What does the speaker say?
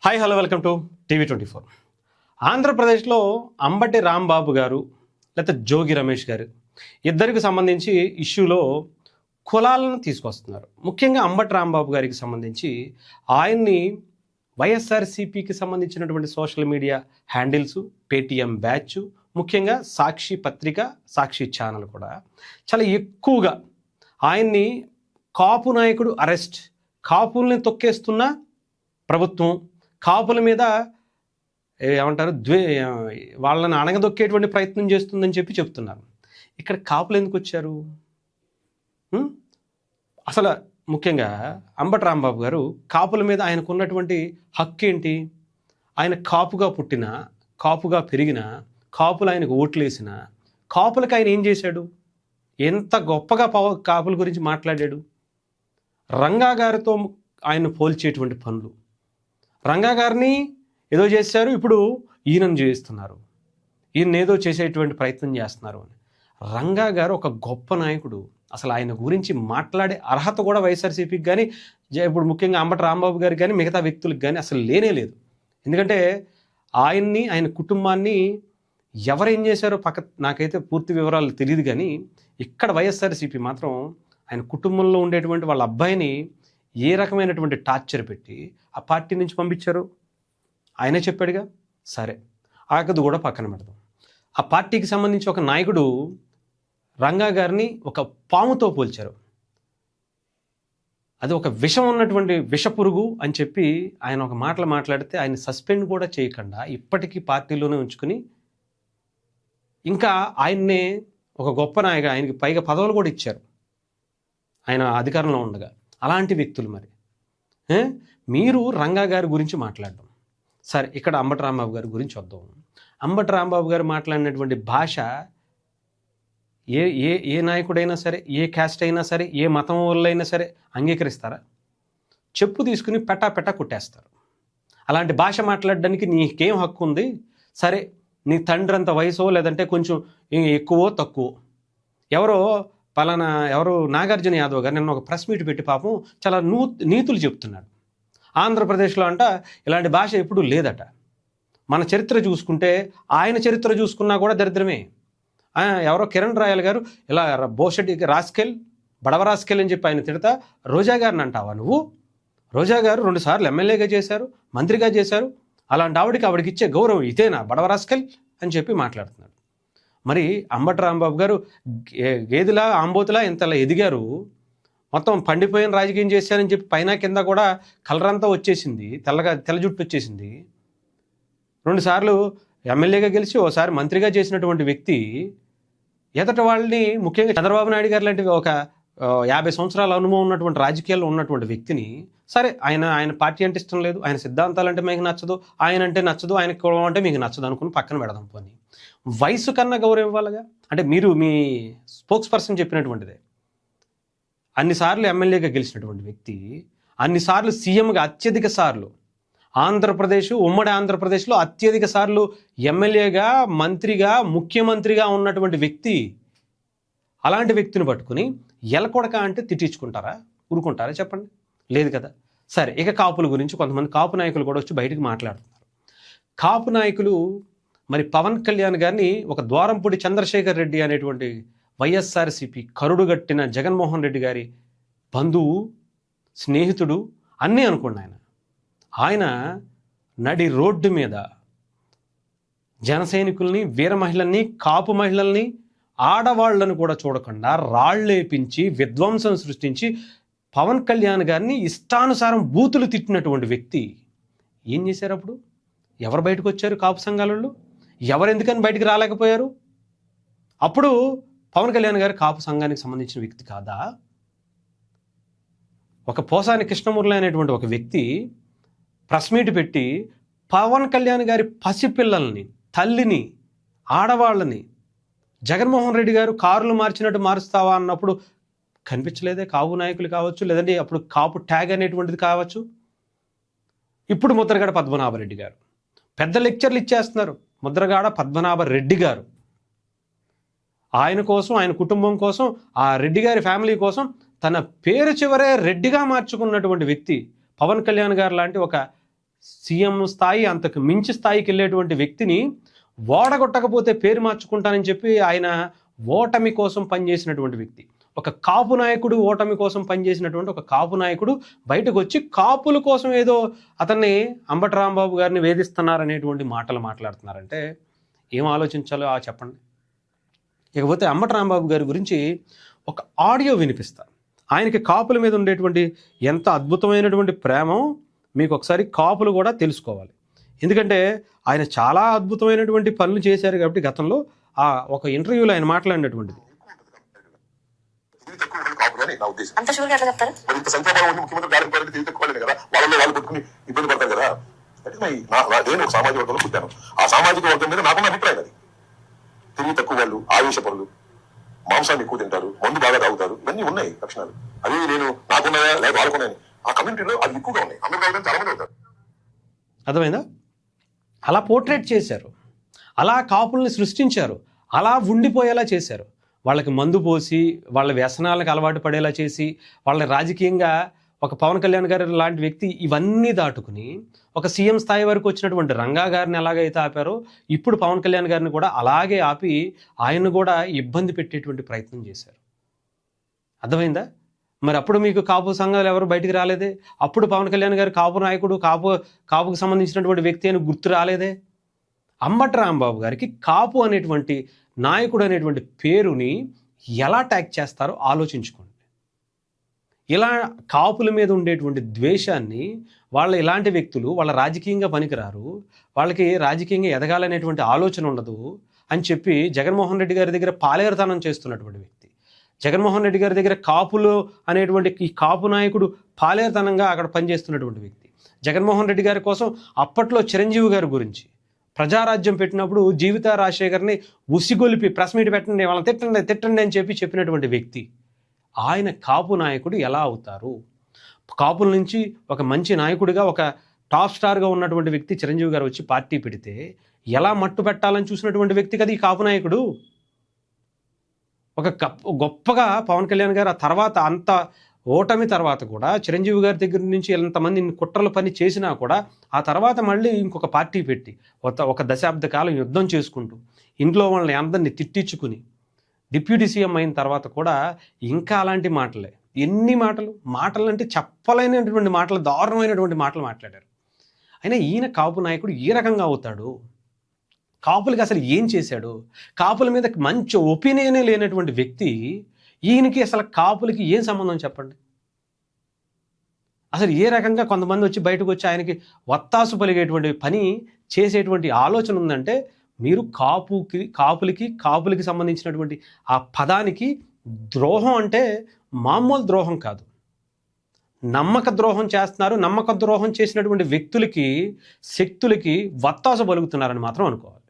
Hi hello welcome to టీవీ24. ఆంధ్రప్రదేశ్లో అంబటి రాంబాబు గారు లేకపోతే జోగి రమేష్ గారు ఇద్దరికి సంబంధించి ఇష్యూలో కులాలను తీసుకొస్తున్నారు. ముఖ్యంగా అంబటి రాంబాబు గారికి సంబంధించి ఆయన్ని వైఎస్ఆర్సీపీకి సంబంధించినటువంటి social media handles, Paytm batch, ముఖ్యంగా సాక్షి పత్రిక, సాక్షి ఛానల్ కూడా చాలా ఎక్కువగా ఆయన్ని కాపు నాయకుడు అరెస్ట్, కాపుల్ని తొక్కేస్తున్న ప్రభుత్వం, కాపుల మీద ఏమంటారు వాళ్ళని అణగదొక్కేటువంటి ప్రయత్నం చేస్తుందని చెప్తున్నారు. ఇక్కడ కాపులు ఎందుకు వచ్చారు? అసలు ముఖ్యంగా అంబటి రాంబాబు గారు కాపుల మీద ఆయనకున్నటువంటి హక్కు ఏంటి? ఆయన కాపుగా పుట్టిన, కాపుగా పెరిగిన, కాపులు ఆయనకు ఓట్లేసిన, కాపులకు ఆయన ఏం చేశాడు? ఎంత గొప్పగా కాపుల గురించి మాట్లాడాడు? రంగా గారితో ఆయన పోల్చేటువంటి పనులు, రంగా గారిని ఏదో చేశారు, ఇప్పుడు ఈయనను చేస్తున్నారు, ఈయన ఏదో చేసేటువంటి ప్రయత్నం చేస్తున్నారు అని. రంగా గారు ఒక గొప్ప నాయకుడు. అసలు ఆయన గురించి మాట్లాడే అర్హత కూడా వైఎస్ఆర్సీపీకి కానీ, ఇప్పుడు ముఖ్యంగా అంబటి రాంబాబు గారికి కానీ, మిగతా వ్యక్తులకు కానీ అసలు లేనే లేదు. ఎందుకంటే ఆయన్ని, ఆయన కుటుంబాన్ని ఎవరేం చేశారో నాకైతే పూర్తి వివరాలు తెలియదు. కానీ ఇక్కడ వైఎస్ఆర్సీపీ మాత్రం ఆయన కుటుంబంలో ఉండేటువంటి వాళ్ళ అబ్బాయిని ఏ రకమైనటువంటి టార్చర్ పెట్టి ఆ పార్టీ నుంచి పంపించారు ఆయనే చెప్పాడుగా. సరే, ఆగదు కూడా పక్కన పెడదాం. ఆ పార్టీకి సంబంధించి ఒక నాయకుడు రంగా గారిని ఒక పాముతో పోల్చారు. అది ఒక విషం ఉన్నటువంటి విషపురుగు అని చెప్పి ఆయన ఒక మాటలు మాట్లాడితే ఆయన సస్పెండ్ కూడా చేయకుండా ఇప్పటికీ పార్టీలోనే ఉంచుకుని, ఇంకా ఆయన్నే ఒక గొప్ప నాయకుడు, ఆయనకి పైగా పదవులు కూడా ఇచ్చారు ఆయన అధికారంలో ఉండగా. అలాంటి వ్యక్తులు మరి మీరు రంగా గారి గురించి మాట్లాడడం సరే. ఇక్కడ అంబటి రాంబాబు గారి గురించి వద్దాం. అంబటి రాంబాబు గారు మాట్లాడినటువంటి భాష ఏ ఏ ఏ నాయకుడైనా సరే, ఏ క్యాస్ట్ అయినా సరే, ఏ మతం వాళ్ళైనా సరే అంగీకరిస్తారా? చెప్పు తీసుకుని పెట్టా కొట్టేస్తారు. అలాంటి భాష మాట్లాడడానికి నీకేం హక్కు ఉంది? సరే, నీ తండ్రి అంత వయసో లేదంటే కొంచెం ఎక్కువో తక్కువ, ఎవరు నాగార్జున యాదవ్ గారు నిన్న ఒక ప్రెస్ మీట్ పెట్టి పాపం చాలా నీతులు చెప్తున్నాడు. ఆంధ్రప్రదేశ్లో అంట ఇలాంటి భాష ఎప్పుడూ లేదట. మన చరిత్ర చూసుకుంటే, ఆయన చరిత్ర చూసుకున్నా కూడా దరిద్రమే. ఎవరో కిరణ్ రాయల్ గారు ఇలా బోషెట్టి రాస్కెల్, బడవ రాస్కెల్ అని చెప్పి ఆయన తిడతా, రోజా గారిని అంటావా నువ్వు? రోజా గారు 2 సార్లు ఎమ్మెల్యేగా చేశారు, మంత్రిగా చేశారు. అలాంటి ఆవిడకి ఇచ్చే గౌరవం ఇదేనా బడవ రాస్కెల్ అని చెప్పి మాట్లాడుతున్నాడు. మరి అంబటి రాంబాబు గారు గేదెలా ఆంబోతులా ఇంతలా ఎదిగారు, మొత్తం పండిపోయిన రాజకీయం చేశారని చెప్పి పైన కింద కూడా కలరంతా వచ్చేసింది, తెల్ల జుట్టు వచ్చేసింది. 2 సార్లు ఎమ్మెల్యేగా గెలిచి ఓసారి మంత్రిగా చేసినటువంటి వ్యక్తి ఎదటి వాళ్ళని, ముఖ్యంగా చంద్రబాబు నాయుడు గారు లాంటి ఒక 50 సంవత్సరాల అనుభవం ఉన్నటువంటి రాజకీయాల్లో ఉన్నటువంటి వ్యక్తిని, సరే ఆయన పార్టీ అంటే ఇష్టం లేదు, ఆయన సిద్ధాంతాలు అంటే మీకు నచ్చదు, ఆయన అంటే నచ్చదు, ఆయనకి కులం అంటే మీకు నచ్చదు అనుకుని పక్కన పెడదాం. పోనీ వయసు కన్నా గౌరవం ఇవ్వాలిగా. అంటే మీరు మీ స్పోక్స్ పర్సన్ చెప్పినటువంటిదే, అన్నిసార్లు ఎమ్మెల్యేగా గెలిచినటువంటి వ్యక్తి, అన్నిసార్లు సీఎంగా అత్యధిక సార్లు, ఉమ్మడి ఆంధ్రప్రదేశ్లో అత్యధిక సార్లు ఎమ్మెల్యేగా, మంత్రిగా, ముఖ్యమంత్రిగా ఉన్నటువంటి వ్యక్తి, అలాంటి వ్యక్తిని పట్టుకుని ఎలకొడక అంటే తిట్టించుకుంటారా? ఊరుకుంటారా? చెప్పండి. లేదు కదా. సరే, ఇక కాపుల గురించి కొంతమంది కాపు నాయకులు కూడా వచ్చి బయటికి మాట్లాడుతున్నారు. కాపు నాయకులు మరి పవన్ కళ్యాణ్ గారిని ఒక ద్వారంపూడి చంద్రశేఖర్ రెడ్డి అనేటువంటి వైఎస్ఆర్సీపీ కరుడుగట్టిన జగన్మోహన్ రెడ్డి గారి బంధువు, స్నేహితుడు అన్నీ అనుకోండి. ఆయన నడి రోడ్డు మీద జన సైనికుల్ని, వీర మహిళల్ని, కాపు మహిళల్ని, ఆడవాళ్లను కూడా చూడకుండా రాళ్లేపించి విధ్వంసం సృష్టించి పవన్ కళ్యాణ్ గారిని ఇష్టానుసారం బూతులు తిట్టినటువంటి వ్యక్తి ఏం చేశారు? అప్పుడు ఎవరు బయటకు వచ్చారు? కాపు సంఘాలలో ఎవరెందుకని బయటికి రాలేకపోయారు? అప్పుడు పవన్ కళ్యాణ్ గారు కాపు సంఘానికి సంబంధించిన వ్యక్తి కాదా? ఒక పోసాని కృష్ణమూర్తి అనేటువంటి ఒక వ్యక్తి ప్రెస్ మీట్ పెట్టి పవన్ కళ్యాణ్ గారి పసిపిల్లల్ని, తల్లిని, ఆడవాళ్ళని జగన్మోహన్ రెడ్డి గారు కారులు మార్చినట్టు మారుస్తావా అన్నప్పుడు కనిపించలేదే? కాపు నాయకులు కావచ్చు, లేదంటే అప్పుడు కాపు ట్యాగ్ అనేటువంటిది కావచ్చు. ఇప్పుడు ముద్రగడ పద్మనాభరెడ్డి గారు పెద్ద లెక్చర్లు ఇచ్చేస్తున్నారు. ముద్రగడ పద్మనాభరెడ్డి గారు ఆయన కోసం, ఆయన కుటుంబం కోసం, ఆ రెడ్డి గారి ఫ్యామిలీ కోసం తన పేరు చివరే రెడ్డిగా మార్చుకున్నటువంటి వ్యక్తి పవన్ కళ్యాణ్ గారు లాంటి ఒక సీఎం స్థాయి అంతకు మించి స్థాయికి వెళ్ళేటువంటి వ్యక్తిని ఓడగొట్టకపోతే పేరు మార్చుకుంటానని చెప్పి ఆయన ఓటమి కోసం పనిచేసినటువంటి వ్యక్తి. ఒక కాపు నాయకుడు ఓటమి కోసం పనిచేసినటువంటి ఒక కాపు నాయకుడు బయటకు వచ్చి కాపుల కోసం ఏదో అతన్ని అంబటి రాంబాబు గారిని వేధిస్తున్నారనేటువంటి మాటలు మాట్లాడుతున్నారంటే ఏం ఆలోచించాలో చెప్పండి. ఇకపోతే అంబటి రాంబాబు గారి గురించి ఒక ఆడియో వినిపిస్తా. ఆయనకి కాపుల మీద ఉండేటువంటి ఎంత అద్భుతమైనటువంటి ప్రేమ మీకు ఒకసారి కాపులు కూడా తెలుసుకోవాలి. ఎందుకంటే ఆయన చాలా అద్భుతమైనటువంటి పనులు చేశారు కాబట్టి గతంలో ఒక ఇంటర్వ్యూలో ఆయన మాట్లాడినటువంటిది. నేను ఒక సామాజిక వర్గంలో పుట్టాను. ఆ సామాజిక వర్గం మీద నాకున్న అభిప్రాయం అది. తెలివి తక్కువ వాళ్ళు, ఆవేశ పనులు, మాంసాన్ని ఎక్కువ తింటారు, మందు బాగా తాగుతారు, ఇవన్నీ ఉన్నాయి లక్షణాలు. అవి నేను నాకున్నాయా లేక వాళ్ళకున్నాయని ఆ కమ్యూనిటీలో అవి ఎక్కువగా ఉన్నాయి. అందరూ తాగడం చాలా మంది అవుతారు. అర్థమైందా? అలా పోర్ట్రేట్ చేశారు, అలా కాపుల్ని సృష్టించారు, అలా ఉండిపోయేలా చేశారు. వాళ్ళకి మందు పోసి వాళ్ళ వ్యసనాలకు అలవాటు పడేలా చేసి వాళ్ళ రాజకీయంగా ఒక పవన్ కళ్యాణ్ గారి లాంటి వ్యక్తి ఇవన్నీ దాటుకుని ఒక సీఎం స్థాయి వరకు వచ్చినటువంటి రంగా గారిని ఎలాగైతే ఆపారో ఇప్పుడు పవన్ కళ్యాణ్ గారిని కూడా అలాగే ఆపి ఆయన్ను కూడా ఇబ్బంది పెట్టేటువంటి ప్రయత్నం చేశారు. అర్థమైందా? మరి అప్పుడు మీకు కాపు సంఘాలు ఎవరు బయటికి రాలేదే? అప్పుడు పవన్ కళ్యాణ్ గారు కాపు నాయకుడు, కాపుకు సంబంధించినటువంటి వ్యక్తి అని గుర్తు రాలేదే? అంబటి రాంబాబు గారికి కాపు అనేటువంటి నాయకుడు అనేటువంటి పేరుని ఎలా ట్యాగ్ చేస్తారో ఆలోచించుకోండి. ఇలా కాపుల మీద ఉండేటువంటి ద్వేషాన్ని ఇలాంటి వ్యక్తులు వాళ్ళ రాజకీయంగా పనికిరారు, వాళ్ళకి రాజకీయంగా ఎదగాలనేటువంటి ఆలోచన ఉండదు అని చెప్పి జగన్మోహన్ రెడ్డి గారి దగ్గర పాలేరుతనం చేస్తున్నటువంటి వ్యక్తి. జగన్మోహన్ రెడ్డి గారి దగ్గర కాపులు అనేటువంటి ఈ కాపు నాయకుడు పాలేరుతనంగా అక్కడ పనిచేస్తున్నటువంటి వ్యక్తి. జగన్మోహన్ రెడ్డి గారి కోసం అప్పట్లో చిరంజీవి గారి గురించి ప్రజారాజ్యం పెట్టినప్పుడు జీవిత రాజశేఖర్ని ఉసిగొలిపి ప్రెస్ మీట్ పెట్టండి, వాళ్ళని తిట్టండి అని చెప్పినటువంటి వ్యక్తి. ఆయన కాపు నాయకుడు ఎలా అవుతారు? కాపుల నుంచి ఒక మంచి నాయకుడిగా ఒక టాప్ స్టార్గా ఉన్నటువంటి వ్యక్తి చిరంజీవి గారు వచ్చి పార్టీ పెడితే ఎలా మట్టు పెట్టాలని చూసినటువంటి వ్యక్తి కదా ఈ కాపు నాయకుడు. ఒక గొప్పగా పవన్ కళ్యాణ్ గారు ఆ తర్వాత అంత ఓటమి తర్వాత కూడా చిరంజీవి గారి దగ్గర నుంచి ఎంతమంది కుట్రల పని చేసినా కూడా ఆ తర్వాత మళ్ళీ ఇంకొక పార్టీ పెట్టి ఒక దశాబ్ద కాలం యుద్ధం చేసుకుంటూ ఇంట్లో వాళ్ళని అందరినీ తిట్టించుకుని డిప్యూటీ సీఎం అయిన తర్వాత కూడా ఇంకా అలాంటి మాటలే. ఎన్ని మాటలు అంటే చెప్పలేనటువంటి మాటలు, దారుణమైనటువంటి మాటలు మాట్లాడారు. అయినా ఈయన కాపు నాయకుడు ఈ రకంగా అవుతాడు? కాపులకి అసలు ఏం చేశాడు? కాపుల మీద మంచి ఒపీనియనే లేనటువంటి వ్యక్తి ఈయనకి అసలు కాపులకి ఏం సంబంధం చెప్పండి? అసలు ఏ రకంగా కొంతమంది వచ్చి బయటకు వచ్చి ఆయనకి వత్తాసు పలిగేటువంటి పని చేసేటువంటి ఆలోచన ఉందంటే మీరు కాపులకి సంబంధించినటువంటి ఆ పదానికి ద్రోహం అంటే మామూలు ద్రోహం కాదు, నమ్మక ద్రోహం చేస్తున్నారు. నమ్మక ద్రోహం చేసినటువంటి వ్యక్తులకి, శక్తులకి వత్తాసు పలుకుతున్నారని మాత్రం అనుకోవాలి.